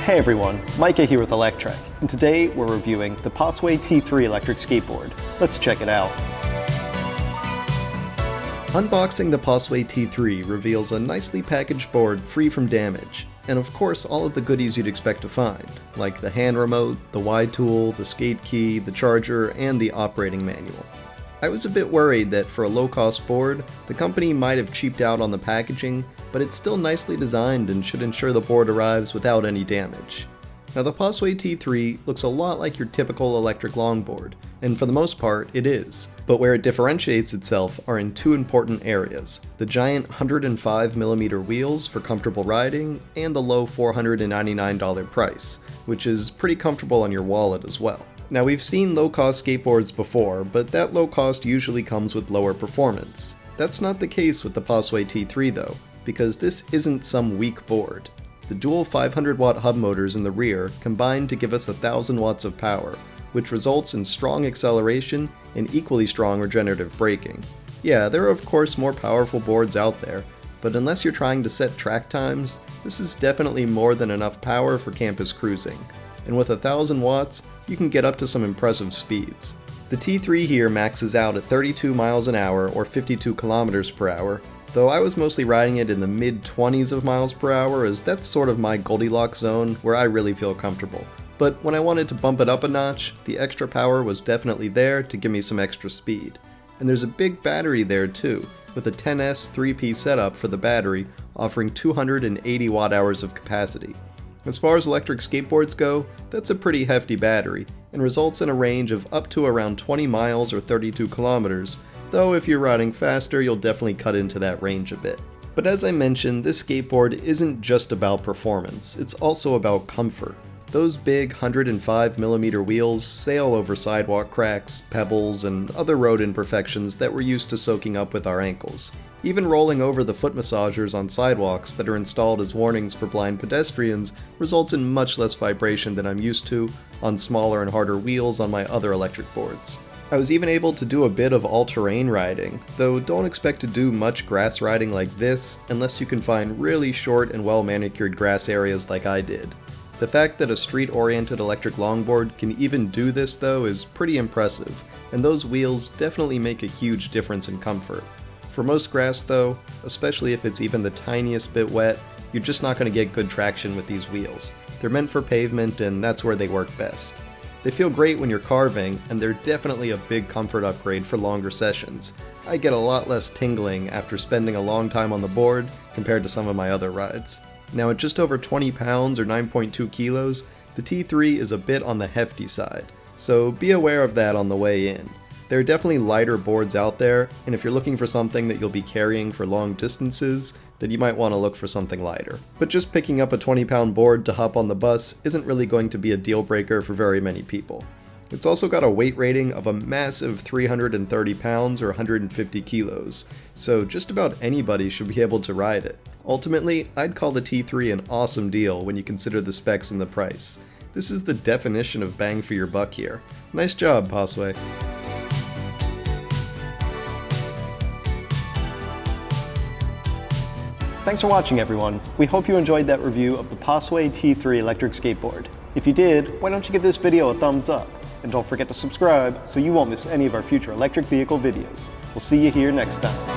Hey everyone, Micah here with Electrek, and today we're reviewing the Possway T3 electric skateboard. Let's check it out. Unboxing the Possway T3 reveals a nicely packaged board free from damage, and of course all of the goodies you'd expect to find, like the hand remote, the Y tool, the skate key, the charger, and the operating manual. I was a bit worried that for a low-cost board, the company might have cheaped out on the packaging, but it's still nicely designed and should ensure the board arrives without any damage. Now the Possway T3 looks a lot like your typical electric longboard, and for the most part it is, but where it differentiates itself are in two important areas: the giant 105mm wheels for comfortable riding, and the low $499 price, which is pretty comfortable on your wallet as well. Now we've seen low-cost skateboards before, but that low cost usually comes with lower performance. That's not the case with the Possway T3 though, because this isn't some weak board. The dual 500-watt hub motors in the rear combine to give us 1,000 watts of power, which results in strong acceleration and equally strong regenerative braking. Yeah, there are of course more powerful boards out there, but unless you're trying to set track times, this is definitely more than enough power for campus cruising. And with 1,000 watts, you can get up to some impressive speeds. The T3 here maxes out at 32 miles an hour or 52 kilometers per hour, though I was mostly riding it in the mid-20s of miles per hour, as that's sort of my Goldilocks zone where I really feel comfortable. But when I wanted to bump it up a notch, the extra power was definitely there to give me some extra speed. And there's a big battery there too, with a 10S 3P setup for the battery offering 280 watt-hours of capacity. As far as electric skateboards go, that's a pretty hefty battery, and results in a range of up to around 20 miles or 32 kilometers, though if you're riding faster, you'll definitely cut into that range a bit. But as I mentioned, this skateboard isn't just about performance, it's also about comfort. Those big 105mm wheels sail over sidewalk cracks, pebbles, and other road imperfections that we're used to soaking up with our ankles. Even rolling over the foot massagers on sidewalks that are installed as warnings for blind pedestrians results in much less vibration than I'm used to on smaller and harder wheels on my other electric boards. I was even able to do a bit of all-terrain riding, though don't expect to do much grass riding like this unless you can find really short and well-manicured grass areas like I did. The fact that a street-oriented electric longboard can even do this though is pretty impressive, and those wheels definitely make a huge difference in comfort. For most grass though, especially if it's even the tiniest bit wet, you're just not going to get good traction with these wheels. They're meant for pavement and that's where they work best. They feel great when you're carving, and they're definitely a big comfort upgrade for longer sessions. I get a lot less tingling after spending a long time on the board compared to some of my other rides. Now at just over 20 pounds or 9.2 kilos, the T3 is a bit on the hefty side, so be aware of that on the way in. There are definitely lighter boards out there, and if you're looking for something that you'll be carrying for long distances, then you might want to look for something lighter. But just picking up a 20-pound board to hop on the bus isn't really going to be a deal breaker for very many people. It's also got a weight rating of a massive 330 pounds or 150 kilos, so just about anybody should be able to ride it. Ultimately, I'd call the T3 an awesome deal when you consider the specs and the price. This is the definition of bang for your buck here. Nice job, Possway. Thanks for watching everyone. We hope you enjoyed that review of the Possway T3 electric skateboard. If you did, why don't you give this video a thumbs up? And don't forget to subscribe so you won't miss any of our future electric vehicle videos. We'll see you here next time.